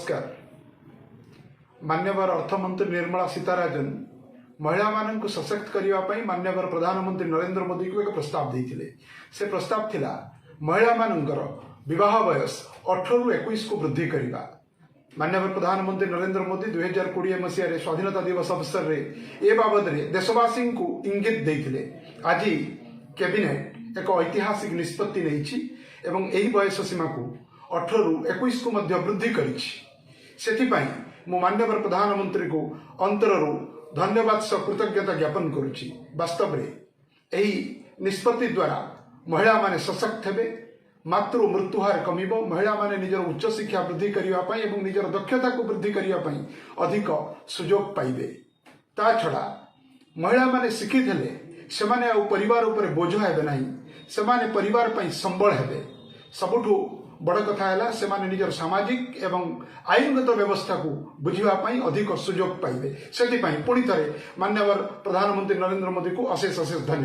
नमस्कार। मान्यवर अर्थमंत्री निर्मला सीतारामन महिला मानक सशक्त करने मान्यवर प्रधानमंत्री नरेंद्र मोदी को एक प्रस्ताव देते। से प्रस्ताव थिला महिला मानकर विवाह वयस 18 ରୁ 21 को वृद्धि करने। मान्यवर प्रधानमंत्री नरेंद्र मोदी 2020 मसीह स्वाधीनता दिवस अवसर में ए बाबद देशवासी को इंगित देते। आज कैबिनेट एक ऐतिहासिक निष्पत्ति नहीं एवं यही वयस सीमा को 18 ରୁ 21 को मध्य वृद्धि करी। मु मान्यवर प्रधानमंत्री को अंतररू धन्यवाद सह कृतज्ञता ज्ञापन करुछि। वास्तव में यही निष्पत्ति द्वारा महिला माने सशक्त हेबे, मातृ मृत्युहार कमिब, महिला माने निजर उच्च शिक्षा वृद्धि करने एवं निजर दक्षता को वृद्धि करने अधिक सुजोग पाइबे। ता छड़ा महिला माने शिक्षित हेले सेमाने आ परिवार उपर बोझ हेबे नहीं, सेमाने परिवार पई संबल हेबे। सबुठु बड़ कथा है से माने निजर सामाजिक एवं आईनगत व्यवस्था को बुझापी अधिक सुजोग पाइबे। से पुणी थे मान्यवर प्रधानमंत्री नरेंद्र मोदी को अशेष धन्यवाद।